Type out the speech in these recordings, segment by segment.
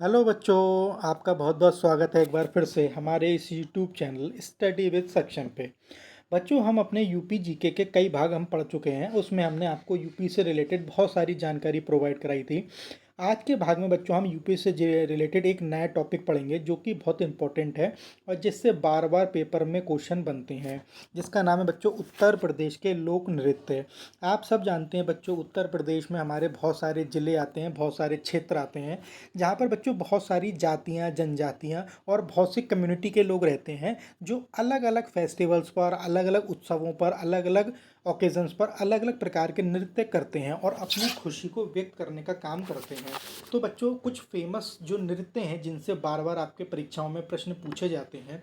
Hello बच्चों, आपका बहुत बहुत स्वागत है एक बार फिर से हमारे इस YouTube channel study with section पे। बच्चों, हम अपने यूपी जीके के कई भाग हम पढ़ चुके हैं। उसमें हमने आपको यूपी से रिलेटेड बहुत सारी जानकारी प्रोवाइड कराई थी। आज के भाग में बच्चों हम यूपी से रिलेटेड एक नया टॉपिक पढ़ेंगे जो कि बहुत इंपॉर्टेंट है और जिससे बार बार पेपर में क्वेश्चन बनते हैं, जिसका नाम है बच्चों उत्तर प्रदेश के लोक नृत्य। आप सब जानते हैं बच्चों, उत्तर प्रदेश में हमारे बहुत सारे ज़िले आते हैं, बहुत सारे क्षेत्र आते हैं, जहाँ पर बच्चों बहुत सारी जातियाँ, जनजातियाँ और बहुत सी कम्युनिटी के लोग रहते हैं, जो अलग अलग फेस्टिवल्स पर, अलग अलग उत्सवों पर, अलग अलग ओकेजन्स पर अलग अलग प्रकार के नृत्य करते हैं और अपनी खुशी को व्यक्त करने का काम करते हैं। तो बच्चों, कुछ फेमस जो नृत्य हैं जिनसे बार बार आपके परीक्षाओं में प्रश्न पूछे जाते हैं,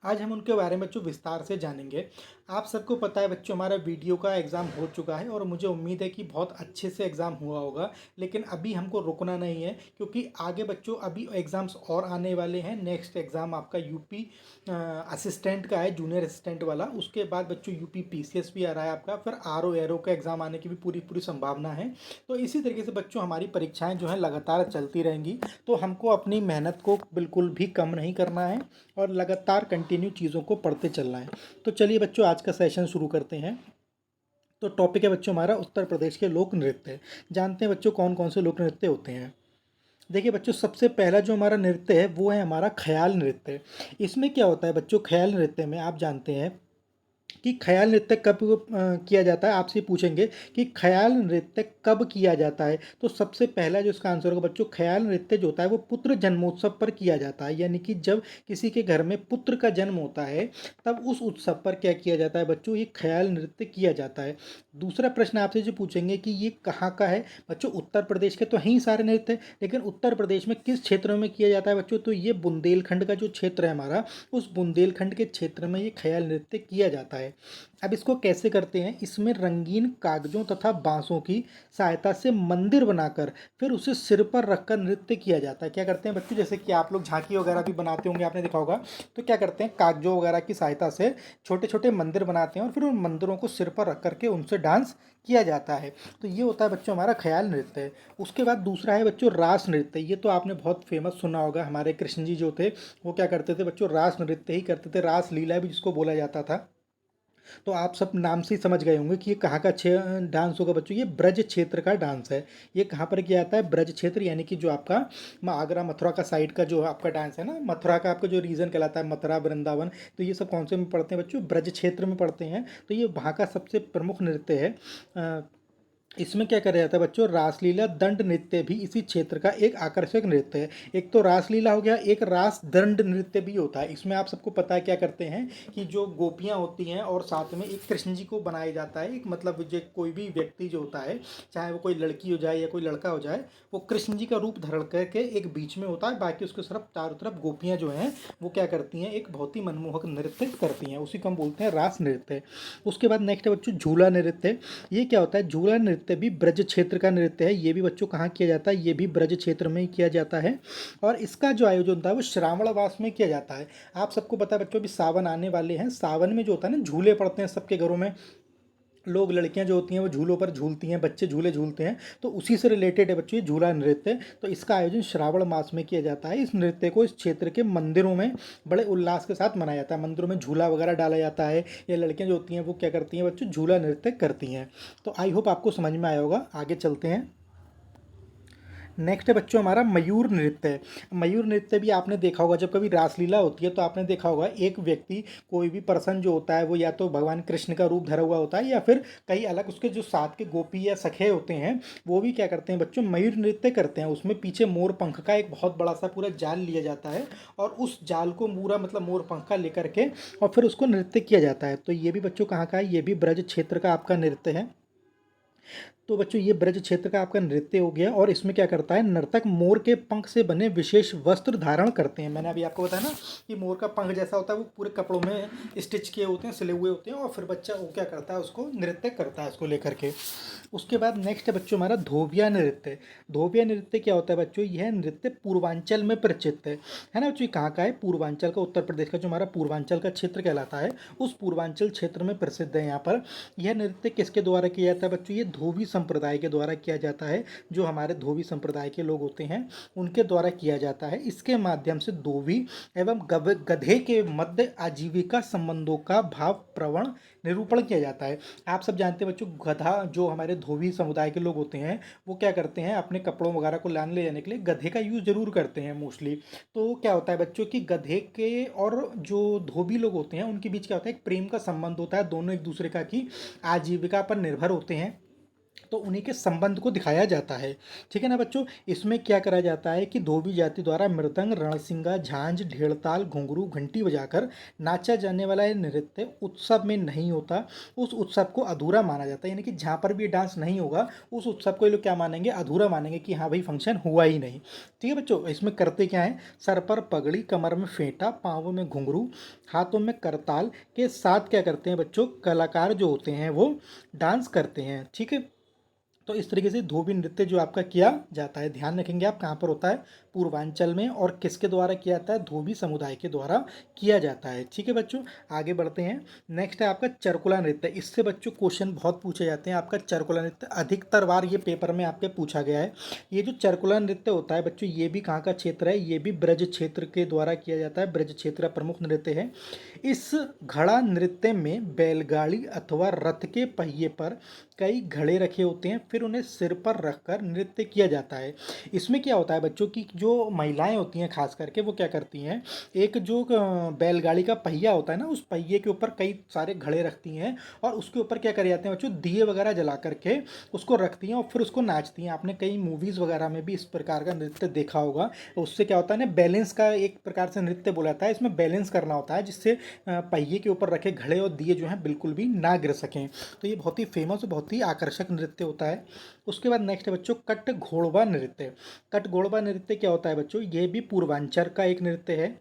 आज हम उनके बारे में बच्चों विस्तार से जानेंगे। आप सबको पता है बच्चों, हमारा वीडियो का एग्ज़ाम हो चुका है और मुझे उम्मीद है कि बहुत अच्छे से एग्ज़ाम हुआ होगा। लेकिन अभी हमको रुकना नहीं है, क्योंकि आगे बच्चों अभी एग्ज़ाम्स और आने वाले हैं। नेक्स्ट एग्ज़ाम आपका यूपी असिस्टेंट का है, जूनियर असिस्टेंट वाला। उसके बाद बच्चों यूपी पीसीएस भी आ रहा है आपका, फिर आरओ एरो का एग्ज़ाम आने की भी पूरी पूरी संभावना है। तो इसी तरीके से बच्चों हमारी परीक्षाएँ जो हैं लगातार चलती रहेंगी। तो हमको अपनी मेहनत को बिल्कुल भी कम नहीं करना है और लगातार कंटिन्यू चीज़ों को पढ़ते चलना है। तो चलिए बच्चों, आज का सेशन शुरू करते हैं। तो टॉपिक है बच्चों हमारा उत्तर प्रदेश के लोक नृत्य। जानते हैं बच्चों कौन कौन से लोक नृत्य होते हैं। देखिए बच्चों, सबसे पहला जो हमारा नृत्य है वो है हमारा ख्याल नृत्य। इसमें क्या होता है बच्चों, ख्याल नृत्य में आप जानते हैं कि ख्याल नृत्य कब किया जाता है। आपसे पूछेंगे कि ख्याल नृत्य कब किया जाता है, तो सबसे पहला जो इसका आंसर होगा बच्चों, ख्याल नृत्य जो होता है वो पुत्र जन्मोत्सव पर किया जाता है। यानी कि जब किसी के घर में पुत्र का जन्म होता है, तब उस उत्सव पर क्या किया जाता है बच्चों, ये ख्याल नृत्य किया जाता है। दूसरा प्रश्न आपसे जो पूछेंगे कि ये कहाँ का है बच्चों, उत्तर प्रदेश के तो हैं ही सारे नृत्य, लेकिन उत्तर प्रदेश में किस क्षेत्र में किया जाता है बच्चों, तो ये बुंदेलखंड का जो क्षेत्र है हमारा, उस बुंदेलखंड के क्षेत्र में ये ख्याल नृत्य किया जाता है। अब इसको कैसे करते हैं, इसमें रंगीन कागजों तथा बांसों की सहायता से मंदिर बनाकर फिर उसे सिर पर रखकर नृत्य किया जाता है। क्या करते हैं बच्चों, जैसे कि आप लोग झांकी वगैरह भी बनाते होंगे, आपने देखा होगा, तो क्या करते हैं, कागजों वगैरह की सहायता से छोटे छोटे मंदिर बनाते हैं और फिर उन मंदिरों को सिर पर रख करके उनसे डांस किया जाता है। तो ये होता है बच्चों हमारा ख्याल नृत्य। उसके बाद दूसरा है बच्चों रास नृत्य। ये तो आपने बहुत फेमस सुना होगा, हमारे कृष्ण जी जो थे वो क्या करते थे बच्चों, रास नृत्य ही करते थे। रास लीला भी जिसको बोला जाता था। तो आप सब नाम से ही समझ गए होंगे कि ये कहाँ का डांस होगा बच्चों, ये ब्रज क्षेत्र का डांस है। ये कहाँ पर किया जाता है, ब्रज क्षेत्र, यानी कि जो आपका आगरा मथुरा का साइड का जो आपका डांस है ना, मथुरा का आपका जो रीजन कहलाता है, मथुरा वृंदावन, तो ये सब कौन से में पढ़ते हैं बच्चों, ब्रज क्षेत्र में पढ़ते हैं। तो ये वहाँ का सबसे प्रमुख नृत्य है। इसमें क्या करा जाता है बच्चों, रासलीला दंड नृत्य भी इसी क्षेत्र का एक आकर्षक नृत्य है। एक तो रासलीला हो गया, एक रास दंड नृत्य भी होता है। इसमें आप सबको पता है क्या करते हैं कि जो गोपियां होती हैं और साथ में एक कृष्ण जी को बनाया जाता है। एक मतलब जो कोई भी व्यक्ति जो होता है, चाहे वो कोई लड़की हो जाए या कोई लड़का हो जाए, वो कृष्ण जी का रूप धारण करके एक बीच में होता है, बाकी उसके तरफ चारों तरफ गोपियाँ जो हैं वो क्या करती हैं, एक बहुत ही मनमोहक नृत्य करती हैं। उसी को हम बोलते हैं रास नृत्य। उसके बाद नेक्स्ट है बच्चों झूला नृत्य। ये क्या होता है, झूला नृत्य भी ब्रज क्षेत्र का नृत्य है। ये भी बच्चों कहाँ किया जाता है, ये भी ब्रज क्षेत्र में ही किया जाता है और इसका जो आयोजन होता है वो श्रावण मास में किया जाता है। आप सबको पता है बच्चों, अभी सावन आने वाले हैं। सावन में जो होता है ना, झूले पड़ते हैं सबके घरों में, लोग, लड़कियां जो होती हैं वो झूलों पर झूलती हैं, बच्चे झूले झूलते हैं। तो उसी से रिलेटेड है बच्चों ये झूला नृत्य। तो इसका आयोजन श्रावण मास में किया जाता है। इस नृत्य को इस क्षेत्र के मंदिरों में बड़े उल्लास के साथ मनाया जाता है। मंदिरों में झूला वगैरह डाला जाता है। ये लड़कियां जो होती हैं वो क्या करती हैं बच्चों, झूला नृत्य करती हैं। तो आई होप आपको समझ में आया होगा। आगे चलते हैं। नेक्स्ट है बच्चों हमारा मयूर नृत्य। मयूर नृत्य भी आपने देखा होगा, जब कभी रासलीला होती है तो आपने देखा होगा एक व्यक्ति, कोई भी पर्सन जो होता है वो या तो भगवान कृष्ण का रूप धरा हुआ होता है या फिर कई अलग उसके जो साथ के गोपी या सखे होते हैं वो भी क्या करते हैं बच्चों, मयूर नृत्य करते हैं। उसमें पीछे मोर पंख का एक बहुत बड़ा सा पूरा जाल लिया जाता है और उस जाल को पूरा मतलब मोर पंख का लेकर के और फिर उसको नृत्य किया जाता है। तो ये भी बच्चों कहाँ का है, ये भी ब्रज क्षेत्र का आपका नृत्य है। तो बच्चों ये ब्रज क्षेत्र का आपका नृत्य हो गया और इसमें क्या करता है, नर्तक मोर के पंख से बने विशेष वस्त्र धारण करते हैं। मैंने अभी आपको बताया ना कि मोर का पंख जैसा होता है, वो पूरे कपड़ों में स्टिच किए होते हैं, सिले हुए होते हैं और फिर बच्चा वो क्या करता है, उसको नृत्य करता है उसको लेकर के। उसके बाद नेक्स्ट है बच्चों हमारा धोबिया नृत्य। धोबिया नृत्य क्या होता है बच्चों, यह नृत्य पूर्वांचल में प्रचलित है ना बच्चों। कहाँ का है, पूर्वांचल का, उत्तर प्रदेश का जो हमारा पूर्वांचल का क्षेत्र कहलाता है, उस पूर्वांचल क्षेत्र में प्रसिद्ध है। यहाँ पर यह नृत्य किसके द्वारा किया जाता है बच्चों, ये धोबी संप्रदाय के द्वारा किया जाता है, जो हमारे धोबी संप्रदाय के लोग होते हैं उनके द्वारा किया जाता है। इसके माध्यम से धोबी एवं गधे के मध्य आजीविका संबंधों का भाव प्रवण निरूपण किया जाता है। आप सब जानते हैं बच्चों, गधा जो हमारे धोबी समुदाय के लोग होते हैं वो क्या करते हैं, अपने कपड़ों वगैरह को लाने ले जाने के लिए गधे का यूज़ जरूर करते हैं मोस्टली। तो क्या होता है बच्चों कि गधे के और जो धोबी लोग होते हैं उनके बीच क्या होता है, एक प्रेम का संबंध होता है, दोनों एक दूसरे का की आजीविका पर निर्भर होते हैं, तो उन्हीं के संबंध को दिखाया जाता है। ठीक है ना बच्चों। इसमें क्या करा जाता है कि धोबी जाति द्वारा मृदंग, रणसिंगा, झांझ, ढेड़ताल, घुंघरू, घंटी बजाकर नाचा जाने वाला यह नृत्य उत्सव में नहीं होता, उस उत्सव को अधूरा माना जाता है। यानी कि जहाँ पर भी ये डांस नहीं होगा उस उत्सव को ये लोग क्या मानेंगे, अधूरा मानेंगे कि हाँ भाई फंक्शन हुआ ही नहीं। ठीक है बच्चों। इसमें करते क्या है, सर पर पगड़ी, कमर में फेंटा, पाँवों में घुंघरू, हाथों में करताल के साथ क्या करते हैं बच्चों, कलाकार जो होते हैं वो डांस करते हैं। ठीक है। तो इस तरीके से धोबी नृत्य जो आपका किया जाता है, ध्यान रखेंगे आप, कहाँ पर होता है, पूर्वांचल में, और किसके द्वारा किया जाता है, धोबी समुदाय के द्वारा किया जाता है। ठीक है बच्चों, आगे बढ़ते हैं। नेक्स्ट है आपका चरकुला नृत्य। इससे बच्चों क्वेश्चन बहुत पूछे जाते हैं। आपका चरकुला नृत्य अधिकतर बार ये पेपर में आपके पूछा गया है। ये जो चरकुला नृत्य होता है बच्चों, ये भी कहाँ का क्षेत्र है, ये भी ब्रज क्षेत्र के द्वारा किया जाता है। ब्रज क्षेत्र का प्रमुख नृत्य है। इस घड़ा नृत्य में बैलगाड़ी अथवा रथ के पहिए पर कई घड़े रखे होते हैं, फिर उन्हें सिर पर रखकर नृत्य किया जाता है। इसमें क्या होता है बच्चों की जो महिलाएं होती हैं खास करके वो क्या करती हैं, एक जो बैलगाड़ी का पहिया होता है ना, उस पहिए के ऊपर कई सारे घड़े रखती हैं और उसके ऊपर क्या कर जाते हैं बच्चों, दिए वगैरह जला करके उसको रखती हैं और फिर उसको नाचती हैं। आपने कई मूवीज़ वगैरह में भी इस प्रकार का नृत्य देखा होगा। उससे क्या होता है ना, बैलेंस का एक प्रकार से नृत्य बोला जाता है। इसमें बैलेंस करना होता है जिससे पहिए के ऊपर रखे घड़े और दिए जो हैं बिल्कुल भी ना गिर सकें। तो ये बहुत ही फेमस और बहुत ही आकर्षक नृत्य होता है। उसके बाद नेक्स्ट है बच्चों कट घोड़वा नृत्य। कट घोड़वा नृत्य क्या होता है बच्चों, ये भी पूर्वांचल का एक नृत्य है।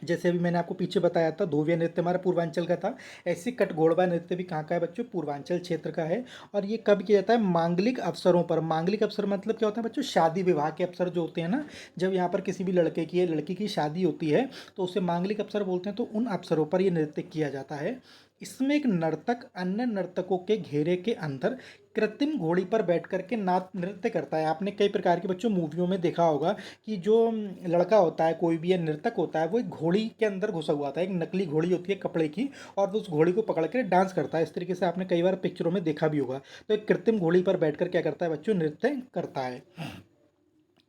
जैसे अभी मैंने आपको पीछे बताया था धोबिया नृत्य हमारा पूर्वांचल का था, ऐसे कटघोड़वा नृत्य भी कहाँ का है बच्चों, पूर्वांचल क्षेत्र का है। और ये कब किया जाता है, मांगलिक अवसरों पर। मांगलिक अवसर मतलब क्या होता है बच्चों, शादी विवाह के अवसर जो होते हैं ना, जब यहाँ पर किसी भी लड़के की या लड़की की शादी होती है तो उसे मांगलिक अवसर बोलते हैं। तो उन अवसरों पर ये नृत्य किया जाता है। इसमें एक नर्तक अन्य नर्तकों के घेरे के अंदर कृत्रिम घोड़ी पर बैठ करके नाच नृत्य करता है। आपने कई प्रकार के बच्चों मूवियों में देखा होगा कि जो लड़का होता है, कोई भी या नृतक होता है, वो एक घोड़ी के अंदर घुसा हुआ था, एक नकली घोड़ी होती है कपड़े की, और वो उस घोड़ी को पकड़ कर डांस करता है। इस तरीके से आपने कई बार पिक्चरों में देखा भी होगा। तो एक कृत्रिम घोड़ी पर बैठकर क्या करता है बच्चों, नृत्य करता है।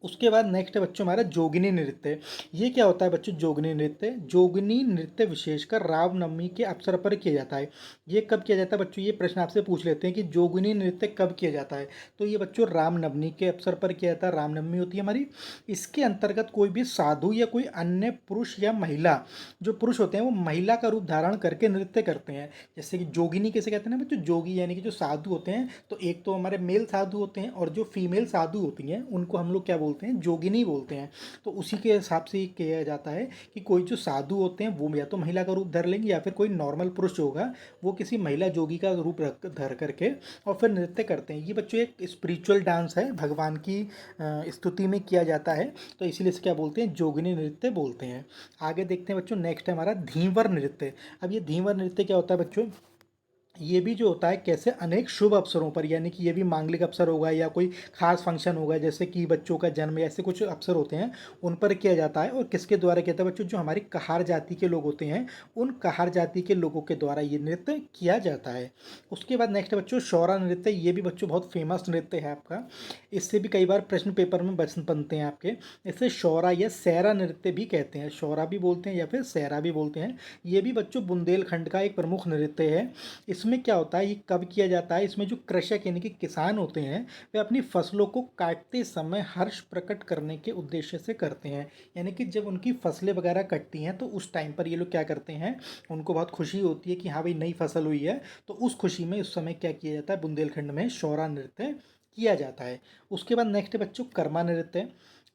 उसके बाद नेक्स्ट है बच्चों हमारा जोगिनी नृत्य। ये क्या होता है बच्चों, जोगिनी नृत्य। जोगिनी नृत्य विशेषकर रामनवमी के अवसर पर किया जाता है। ये कब किया जाता है बच्चों, ये प्रश्न आपसे पूछ लेते हैं कि जोगिनी नृत्य कब किया जाता है। तो ये बच्चों रामनवमी के अवसर पर किया जाता है। रामनवमी होती है हमारी। इसके अंतर्गत कोई भी साधु या कोई अन्य पुरुष या महिला, जो पुरुष होते हैं वो महिला का रूप धारण करके नृत्य करते हैं। जैसे कि जोगिनी कैसे कहते हैं ना बच्चों, जोगी यानी कि जो साधु होते हैं, तो एक तो हमारे मेल साधु होते हैं और जो फीमेल साधु होती हैं उनको हम लोग क्या बोलते हैं, जोगिनी बोलते हैं। तो उसी के हिसाब से किया जाता है कि कोई जो साधु होते हैं वो या तो महिला का रूप धर लेंगे, या फिर कोई नॉर्मल पुरुष होगा वो किसी महिला जोगी का रूप धर करके और फिर नृत्य करते हैं। ये बच्चों एक स्पिरिचुअल डांस है, भगवान की स्तुति में किया जाता है, तो इसीलिए इसे क्या बोलते हैं, जोगिनी नृत्य बोलते हैं। आगे देखते हैं बच्चों, नेक्स्ट है हमारा धीवर नृत्य। अब ये धीवर नृत्य क्या होता है बच्चों, ये भी जो होता है कैसे, अनेक शुभ अवसरों पर, यानी कि ये भी मांगलिक अवसर होगा या कोई खास फंक्शन होगा, जैसे कि बच्चों का जन्म या ऐसे कुछ अवसर होते हैं, उन पर किया जाता है। और किसके द्वारा किया जाता है बच्चों, जो हमारी कहार जाति के लोग होते हैं उन कहार जाति के लोगों के द्वारा ये नृत्य किया जाता है। उसके बाद नेक्स्ट बच्चों शौरा नृत्य। ये भी बच्चों बहुत फेमस नृत्य है आपका, इससे भी कई बार प्रश्न पेपर में बनते हैं आपके। इसे शौरा या सैरा नृत्य भी कहते हैं, शौरा भी बोलते हैं या फिर सैरा भी बोलते हैं। ये भी बच्चों बुंदेलखंड का एक प्रमुख नृत्य है। इसमें क्या होता है, ये कब किया जाता है, इसमें जो कृषक यानी कि किसान होते हैं वे अपनी फसलों को काटते समय हर्ष प्रकट करने के उद्देश्य से करते हैं। यानी कि जब उनकी फसलें वगैरह कटती हैं तो उस टाइम पर ये लोग क्या करते हैं, उनको बहुत खुशी होती है कि हाँ भाई नई फसल हुई है, तो उस खुशी में उस समय क्या किया जाता है, बुंदेलखंड में शौरा नृत्य किया जाता है। उसके बाद नेक्स्ट बच्चों कर्मा नृत्य।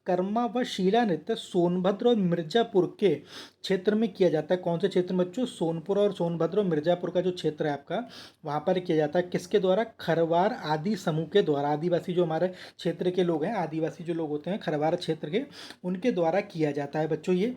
कर्मा व शीला नृत्य सोनभद्र और मिर्जापुर के क्षेत्र में किया जाता है। कौन से क्षेत्र में बच्चों, सोनपुर और सोनभद्र और मिर्जापुर का जो क्षेत्र है आपका, वहाँ पर किया जाता है। किसके द्वारा, खरवार आदि समूह के द्वारा। आदिवासी जो हमारे क्षेत्र के लोग हैं, आदिवासी जो लोग होते हैं खरवार क्षेत्र के, उनके द्वारा किया जाता है बच्चों ये।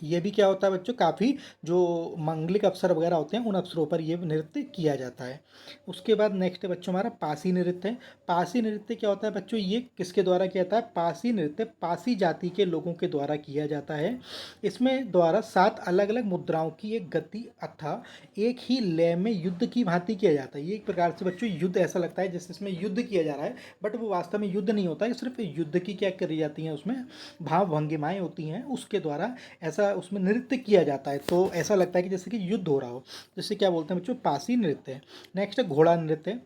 ये भी क्या होता है बच्चों, काफ़ी जो मांगलिक अवसर वगैरह होते हैं उन अवसरों पर ये नृत्य किया जाता है। उसके बाद नेक्स्ट है बच्चों हमारा पासी नृत्य है। पासी नृत्य क्या होता है बच्चों, ये किसके द्वारा किया जाता है? पासी नृत्य पासी जाति के लोगों के द्वारा किया जाता है। इसमें द्वारा 7 अलग अलग मुद्राओं की एक गति अथा एक ही लय में युद्ध की भांति किया जाता है। ये एक प्रकार से बच्चों युद्ध ऐसा लगता है जैसे इसमें युद्ध किया जा रहा है, बट वो वास्तव में युद्ध नहीं होता है, सिर्फ युद्ध की क्या करी जाती हैं, उसमें भाव भंगिमाएँ होती हैं, उसके द्वारा ऐसा उसमें नृत्य किया जाता है। तो ऐसा लगता है कि जैसे कि युद्ध हो रहा हो, जिसे क्या बोलते हैं बच्चों, पासी नृत्य। नेक्स्ट है घोड़ा नृत्य।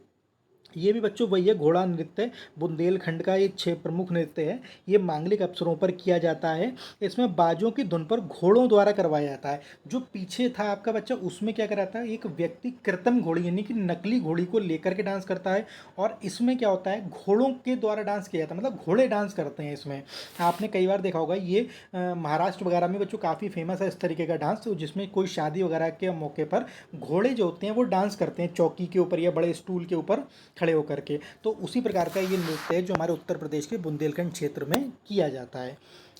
ये भी बच्चों वही है, घोड़ा नृत्य बुंदेलखंड का एक 6 प्रमुख नृत्य है। ये मांगलिक अवसरों पर किया जाता है। इसमें बाजों की धुन पर घोड़ों द्वारा करवाया जाता है। जो पीछे था आपका बच्चा, उसमें क्या कराता है, एक व्यक्ति कृत्रिम घोड़ी यानी कि नकली घोड़ी को लेकर के डांस करता है, और इसमें क्या होता है, घोड़ों के द्वारा डांस किया जाता है, मतलब घोड़े डांस करते हैं इसमें। आपने कई बार देखा होगा ये महाराष्ट्र वगैरह में बच्चों काफ़ी फेमस है इस तरीके का डांस, तो जिसमें कोई शादी वगैरह के मौके पर घोड़े जो होते हैं वो डांस करते हैं चौकी के ऊपर या बड़े स्टूल के ऊपर खड़े होकर के। तो उसी प्रकार का ये नृत्य है जो हमारे उत्तर प्रदेश के बुंदेलखंड क्षेत्र में किया जाता है।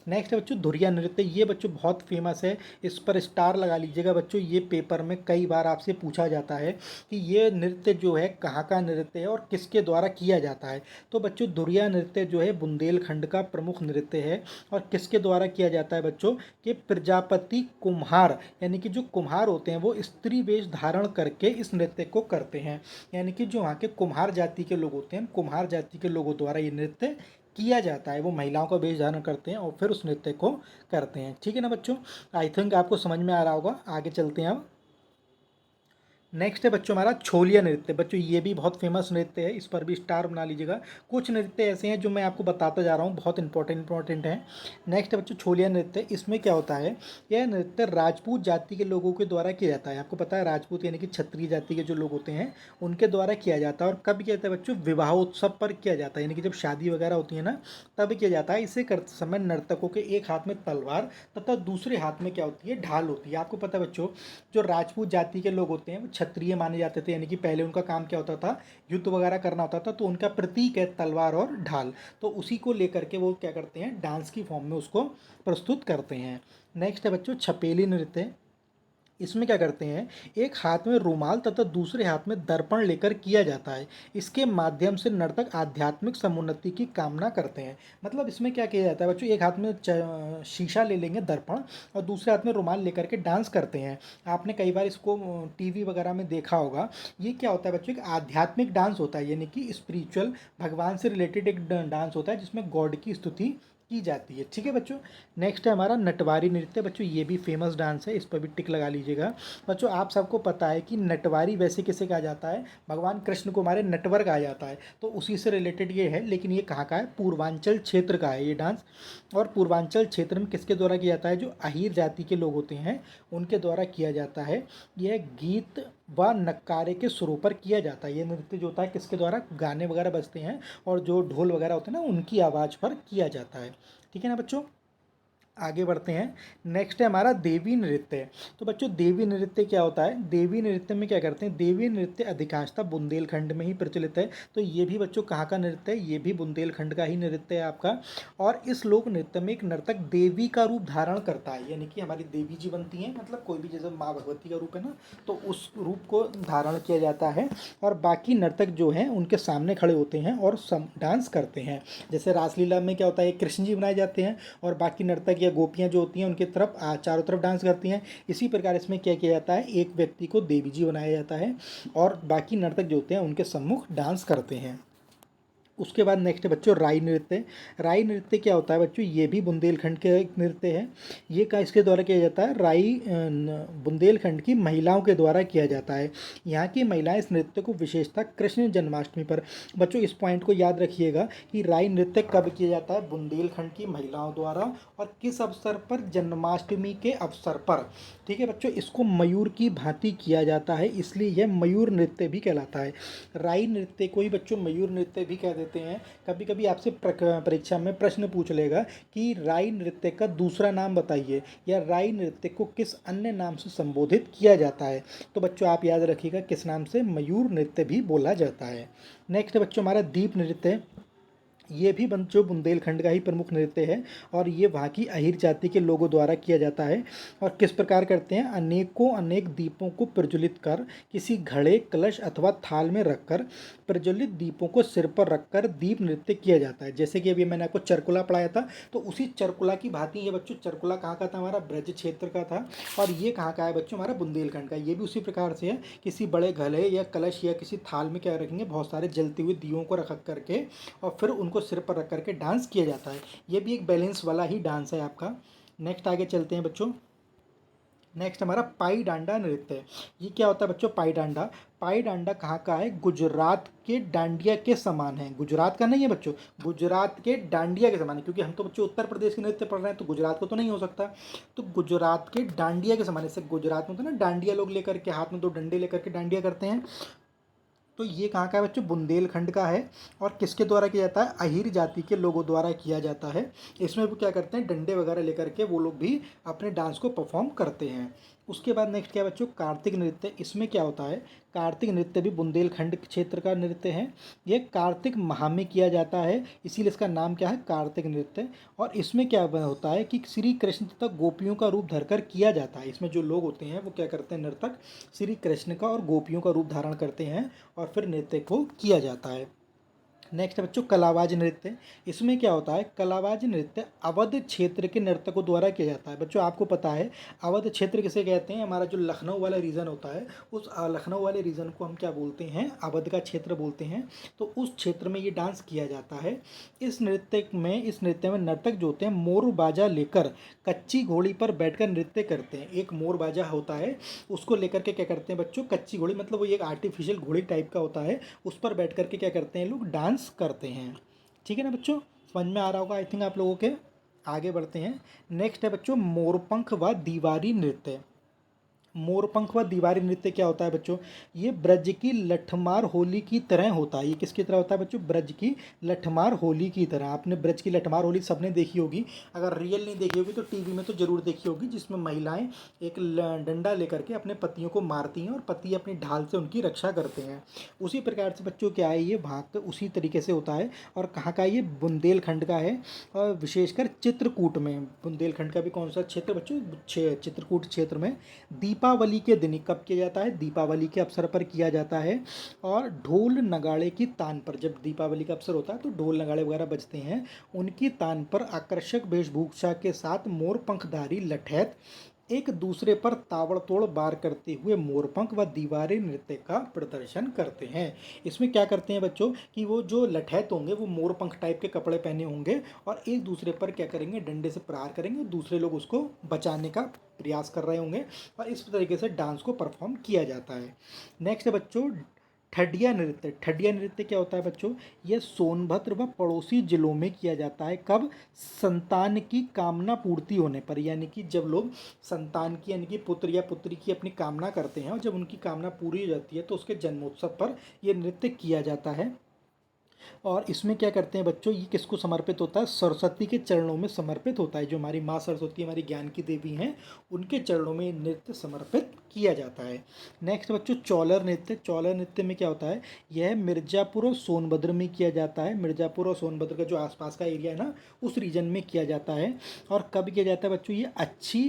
नेक्स्ट है बच्चों धुरिया नृत्य। ये बच्चों बहुत फेमस है, इस पर स्टार लगा लीजिएगा बच्चों। ये पेपर में कई बार आपसे पूछा जाता है कि ये नृत्य जो है कहाँ का नृत्य है और किसके द्वारा किया जाता है। तो बच्चों धुरिया नृत्य जो है बुंदेलखंड का प्रमुख नृत्य है, और किसके द्वारा किया जाता है बच्चों, कि प्रजापति कुम्हार यानी कि जो कुम्हार होते हैं वो स्त्री वेश धारण करके इस नृत्य को करते हैं। यानी कि जो वहाँ के कुम्हार जाति के लोग होते हैं, कुम्हार जाति के लोगों द्वारा ये नृत्य किया जाता है। वो महिलाओं का वेश धारण करते हैं और फिर उस नृत्य को करते हैं। ठीक है ना बच्चों, आई थिंक आपको समझ में आ रहा होगा। आगे चलते हैं अब। नेक्स्ट है बच्चों हमारा छोलिया नृत्य। बच्चों ये भी बहुत फेमस नृत्य है, इस पर भी स्टार बना लीजिएगा। कुछ नृत्य ऐसे हैं जो मैं आपको बताता जा रहा हूँ, बहुत इंपॉर्टेंट हैं। नेक्स्ट है बच्चों छोलिया नृत्य। इसमें क्या होता है, यह नृत्य राजपूत जाति के लोगों के द्वारा किया जाता है। आपको पता है राजपूत यानी कि क्षत्रिय जाति के जो लोग होते हैं उनके द्वारा किया जाता है। और कब किया जाता है बच्चों, विवाहोत्सव पर किया जाता है, यानी कि जब शादी वगैरह होती है ना तब किया जाता है। इसे करते समय नर्तकों के एक हाथ में तलवार तथा दूसरे हाथ में क्या होती है, ढाल होती है। आपको पता है बच्चों, जो राजपूत जाति के लोग होते हैं वो क्षत्रिय माने जाते थे, यानी कि पहले उनका काम क्या होता था, युद्ध वगैरह करना होता था, तो उनका प्रतीक है तलवार और ढाल। तो उसी को लेकर के वो क्या करते हैं, डांस की फॉर्म में उसको प्रस्तुत करते हैं। नेक्स्ट है बच्चों छपेली नृत्य। इसमें क्या करते हैं, एक हाथ में रुमाल तथा दूसरे हाथ में दर्पण लेकर किया जाता है। इसके माध्यम से नर्तक आध्यात्मिक समुन्नति की कामना करते हैं। मतलब इसमें क्या किया जाता है बच्चों, एक हाथ में शीशा ले लेंगे दर्पण, और दूसरे हाथ में रुमाल लेकर के डांस करते हैं। आपने कई बार इसको टीवी वगैरह में देखा होगा। ये क्या होता है बच्चों, एक आध्यात्मिक डांस होता है, यानी कि स्पिरिचुअल, भगवान से रिलेटेड एक डांस होता है जिसमें गॉड की स्तुति की जाती है। ठीक है बच्चों। नेक्स्ट है हमारा नटवारी नृत्य। बच्चों ये भी फेमस डांस है, इस पर भी टिक लगा लीजिएगा। बच्चों आप सबको पता है कि नटवारी वैसे किसे कहा जाता है, भगवान कृष्ण को हमारे नटवर कहा जाता है, तो उसी से रिलेटेड ये है। लेकिन ये कहाँ का है, पूर्वांचल क्षेत्र का है ये डांस। और पूर्वांचल क्षेत्र में किसके द्वारा किया जाता है, जो अहीर जाति के लोग होते हैं उनके द्वारा किया जाता है। यह गीत व नक्कारे के सुरों पर किया जाता है। ये नृत्य जो होता है किसके द्वारा, गाने वगैरह बजते हैं और जो ढोल वगैरह होते हैं ना उनकी आवाज़ पर किया जाता है। ठीक है ना बच्चों, आगे बढ़ते हैं। नेक्स्ट है हमारा देवी नृत्य। तो बच्चों देवी नृत्य क्या होता है, देवी नृत्य में क्या करते हैं, देवी नृत्य अधिकांशतः बुंदेलखंड में ही प्रचलित है। तो ये भी बच्चों कहाँ का नृत्य है, ये भी बुंदेलखंड का ही नृत्य है आपका। और इस लोक नृत्य में एक नर्तक देवी का रूप धारण करता है, यानी कि हमारी देवी जी बनती हैं, मतलब कोई भी जैसे माँ भगवती का रूप है ना, तो उस रूप को धारण किया जाता है। और बाकी नर्तक जो हैं उनके सामने खड़े होते हैं और डांस करते हैं। जैसे रासलीला में क्या होता है, कृष्ण जी बनाए जाते हैं और बाकी नर्तक या गोपियाँ जो होती हैं उनके तरफ चारों तरफ डांस करती हैं। इसी प्रकार इसमें क्या किया जाता है, एक व्यक्ति को देवी जी बनाया जाता है और बाकी नर्तक जो होते हैं उनके सम्मुख डांस करते हैं। उसके बाद नेक्स्ट है बच्चों राई नृत्य। राई नृत्य क्या होता है बच्चों, ये भी बुंदेलखंड का एक नृत्य है। ये का इसके द्वारा किया जाता है, राई बुंदेलखंड की महिलाओं के द्वारा किया जाता है। यहाँ की महिलाएं इस नृत्य को विशेषतः कृष्ण जन्माष्टमी पर, बच्चों इस पॉइंट को याद रखिएगा कि राई नृत्य कब किया जाता है, बुंदेलखंड की महिलाओं द्वारा, और किस अवसर पर, जन्माष्टमी के अवसर पर। ठीक है बच्चों, इसको मयूर की भांति किया जाता है, इसलिए यह मयूर नृत्य भी कहलाता है। राई नृत्य को ही बच्चों मयूर नृत्य भी कह देते हैं। कभी कभी आपसे परीक्षा में प्रश्न पूछ लेगा कि राई नृत्य का दूसरा नाम बताइए, या राई नृत्य को किस अन्य नाम से संबोधित किया जाता है। तो बच्चों आप याद रखिएगा किस नाम से, मयूर नृत्य भी बोला जाता है। नेक्स्ट बच्चों हमारा दीप नृत्य। ये भी जो बुंदेलखंड का ही प्रमुख नृत्य है और ये वहाँ की अहीर जाति के लोगों द्वारा किया जाता है। और किस प्रकार करते हैं, अनेकों अनेक दीपों को प्रज्वलित कर किसी घड़े, कलश अथवा थाल में रखकर प्रज्वलित दीपों को सिर पर रखकर दीप नृत्य किया जाता है। जैसे कि अभी मैंने आपको चरकुला पढ़ाया था, तो उसी चरकुला की भांति ये बच्चों, चरकुला कहाँ का था, हमारा ब्रज क्षेत्र का था। और ये कहाँ का है बच्चों, हमारा बुंदेलखंड का। ये भी उसी प्रकार से है, किसी बड़े घड़े या कलश या किसी थाल में क्या रखेंगे, बहुत सारे जलते हुए दियों को रख करके और फिर उनको सिर पर रख करके डांस किया जाता है। ये भी एक बैलेंस वाला ही डांस है आपका। नेक्स्ट आगे चलते हैं बच्चों। नेक्स्ट हमारा पाई डांडा नृत्य है। ये क्या होता है बच्चों, पाई डांडा। पाई डांडा कहाँ का है, गुजरात के डांडिया के समान है। गुजरात का नहीं है बच्चों, गुजरात के डांडिया के समान है, क्योंकि हम तो बच्चों उत्तर प्रदेश के नृत्य पढ़ रहे हैं, तो गुजरात को तो नहीं हो सकता। तो गुजरात के डांडिया के समान है। जैसे गुजरात में तो ना डांडिया लोग लेकर के हाथ में 2 डंडे लेकर के डांडिया करते हैं, तो ये कहाँ का है बच्चों, बुंदेलखंड का है। और किसके द्वारा किया जाता है, अहीर जाति के लोगों द्वारा किया जाता है। इसमें वो क्या करते हैं, डंडे वगैरह लेकर के वो लोग भी अपने डांस को परफॉर्म करते हैं। उसके बाद नेक्स्ट क्या है बच्चों, कार्तिक नृत्य। इसमें क्या होता है, कार्तिक नृत्य भी बुंदेलखंड क्षेत्र का नृत्य है। ये कार्तिक माह में किया जाता है, इसीलिए इसका नाम क्या है, कार्तिक नृत्य। और इसमें क्या होता है कि श्री कृष्ण तथा गोपियों का रूप धरकर किया जाता है। इसमें जो लोग होते हैं वो क्या करते हैं, नर्तक श्री कृष्ण का और गोपियों का रूप धारण करते हैं और फिर नृत्य को किया जाता है। नेक्स्ट बच्चों, कलावाज नृत्य। इसमें क्या होता है, कलावाज नृत्य अवध क्षेत्र के नर्तकों द्वारा किया जाता है। बच्चों आपको पता है अवध क्षेत्र किसे कहते हैं, हमारा जो लखनऊ वाला रीजन होता है, उस लखनऊ वाले रीजन को हम क्या बोलते हैं, अवध का क्षेत्र बोलते हैं। तो उस क्षेत्र में ये डांस किया जाता है। इस नृत्य में नर्तक जो होते हैं मोर बाजा लेकर कच्ची घोड़ी पर बैठकर नृत्य करते हैं। एक मोर बाजा होता है, उसको लेकर के क्या करते हैं बच्चों, कच्ची घोड़ी मतलब वो एक आर्टिफिशियल घोड़ी टाइप का होता है, उस पर बैठ करके क्या करते हैं लोग, डांस करते हैं। ठीक है ना बच्चों, समझ में आ रहा होगा आई थिंक आप लोगों के। आगे बढ़ते हैं। नेक्स्ट है बच्चों, मोरपंख व दीवारी नृत्य। मोरपंख व दीवारी नृत्य क्या होता है बच्चों, ये ब्रज की लठमार होली की तरह होता है। ये किसकी तरह होता है बच्चों, ब्रज की लठमार होली की तरह। आपने ब्रज की लठमार होली सबने देखी होगी, अगर रियल नहीं देखी होगी तो टीवी में तो जरूर देखी होगी, जिसमें महिलाएं एक डंडा लेकर के अपने पतियों को मारती हैं और पति अपनी ढाल से उनकी रक्षा करते हैं। उसी प्रकार से बच्चों क्या है, ये वहाँ उसी तरीके से होता है। और कहाँ का, ये बुंदेलखंड का है, और विशेषकर चित्रकूट में। बुंदेलखंड का भी कौन सा क्षेत्र बच्चों, चित्रकूट क्षेत्र में। दीपावली के दिन कब किया जाता है, दीपावली के अवसर पर किया जाता है। और ढोल नगाड़े की तान पर, जब दीपावली का अवसर होता है तो ढोल नगाड़े वगैरह बजते हैं, उनकी तान पर आकर्षक वेशभूषा के साथ मोर पंखधारी लठैत एक दूसरे पर ताबड़तोड़ वार करते हुए मोरपंख व दीवारी नृत्य का प्रदर्शन करते हैं। इसमें क्या करते हैं बच्चों कि वो जो लठैत होंगे वो मोरपंख टाइप के कपड़े पहने होंगे और एक दूसरे पर क्या करेंगे, डंडे से प्रहार करेंगे, दूसरे लोग उसको बचाने का प्रयास कर रहे होंगे और इस तरीके से डांस को परफॉर्म किया जाता है। नेक्स्ट है बच्चों, ठडिया नृत्य। ठडिया नृत्य क्या होता है बच्चों, यह सोनभद्र व पड़ोसी जिलों में किया जाता है। कब, संतान की कामना पूर्ति होने पर, यानी कि जब लोग संतान की यानी कि पुत्र या पुत्री की अपनी कामना करते हैं और जब उनकी कामना पूरी हो जाती है तो उसके जन्मोत्सव पर यह नृत्य किया जाता है। और इसमें क्या करते हैं बच्चों, ये किसको समर्पित होता है, सरस्वती के चरणों में समर्पित होता है। जो हमारी माँ सरस्वती हमारी ज्ञान की देवी हैं, उनके चरणों में नृत्य समर्पित किया जाता है। नेक्स्ट बच्चों, चौलर नृत्य। चौलर नृत्य में क्या होता है, यह मिर्ज़ापुर और सोनभद्र में किया जाता है। मिर्ज़ापुर और सोनभद्र का जो आसपास का एरिया है ना, उस रीजन में किया जाता है। और कब किया जाता है बच्चों, ये अच्छी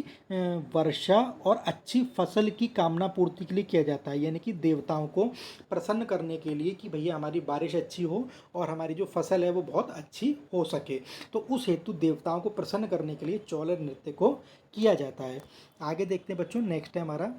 वर्षा और अच्छी फसल की कामना पूर्ति के लिए किया जाता है, यानी कि देवताओं को प्रसन्न करने के लिए कि भैया हमारी बारिश अच्छी हो और हमारी जो फसल है वो बहुत अच्छी हो सके। तो उस हेतु देवताओं को प्रसन्न करने के लिए चौलर नृत्य को किया जाता है। आगे देखते हैं बच्चों, नेक्स्ट है हमारा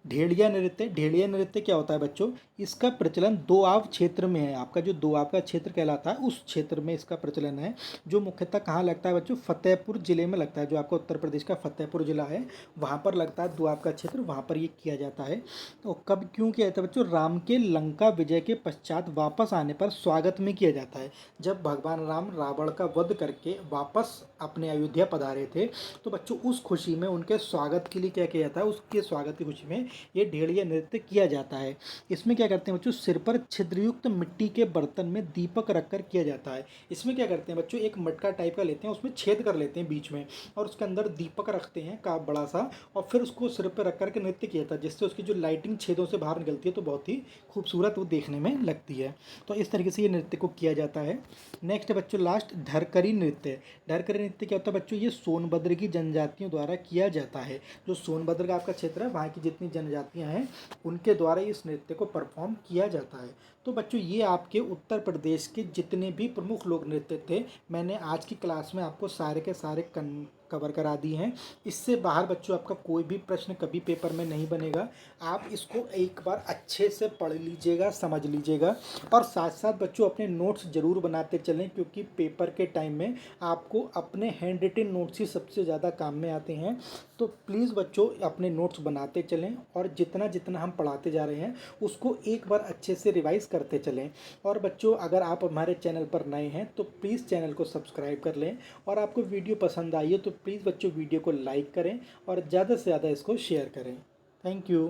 ढेड़िया नृत्य। ढेड़िया नृत्य क्या होता है बच्चों, इसका प्रचलन दोआब क्षेत्र में है। आपका जो दोआब का क्षेत्र कहलाता है उस क्षेत्र में इसका प्रचलन है, जो मुख्यतः कहाँ लगता है बच्चों, फतेहपुर जिले में लगता है। जो आपका उत्तर प्रदेश का फतेहपुर जिला है वहाँ पर लगता है दोआब का क्षेत्र, वहाँ पर ये किया जाता है। तो कब क्यों किया जाता है बच्चों, राम के लंका विजय के पश्चात वापस आने पर स्वागत में किया जाता है। जब भगवान राम रावण का वध करके वापस अपने अयोध्या पधारे थे तो बच्चों उस खुशी में उनके स्वागत के लिए क्या किया जाता है, उसके स्वागत की खुशी में ये ढेड़िया नृत्य किया जाता है। इसमें क्या करते हैं बच्चों, सिर पर छिद्रयुक्त मिट्टी के बर्तन में दीपक रखकर किया जाता है। इसमें क्या करते हैं बच्चों, एक मटका टाइप का लेते हैं, उसमें छेद कर लेते हैं बीच में और उसके अंदर दीपक रखते हैं का बड़ा सा, और फिर उसको सिर पर रख करके नृत्य किया जाता है, जिससे उसकी जो लाइटिंग छेदों से बाहर निकलती है तो बहुत ही खूबसूरत वो देखने में लगती है। तो इस तरीके से ये नृत्य को किया जाता है। नेक्स्ट है बच्चों लास्ट ढरकरी नृत्य। ढरकरी नृत्य क्या होता है बच्चों, ये सोनभद्र की जनजातियों द्वारा किया जाता है। जो सोनभद्र का आपका क्षेत्र है, वहाँ की जितनी जनजातियाँ हैं उनके द्वारा इस नृत्य को परफॉर्म किया जाता है। तो बच्चों ये आपके उत्तर प्रदेश के जितने भी प्रमुख लोक नृत्य थे, मैंने आज की क्लास में आपको सारे के सारे कवर करा दिए हैं। इससे बाहर बच्चों आपका कोई भी प्रश्न कभी पेपर में नहीं बनेगा। आप इसको एक बार अच्छे से पढ़ लीजिएगा, समझ लीजिएगा, और साथ साथ बच्चों अपने नोट्स ज़रूर बनाते चलें, क्योंकि पेपर के टाइम में आपको अपने हैंड रिटन नोट्स ही सबसे ज़्यादा काम में आते हैं। तो प्लीज़ बच्चों अपने नोट्स बनाते चलें, और जितना जितना हम पढ़ाते जा रहे हैं उसको एक बार अच्छे से रिवाइज करते चलें। और बच्चों अगर आप हमारे चैनल पर नए हैं तो प्लीज़ चैनल को सब्सक्राइब कर लें, और आपको वीडियो पसंद आई है तो प्लीज़ बच्चों वीडियो को लाइक करें और ज़्यादा से ज़्यादा इसको शेयर करें। Thank you.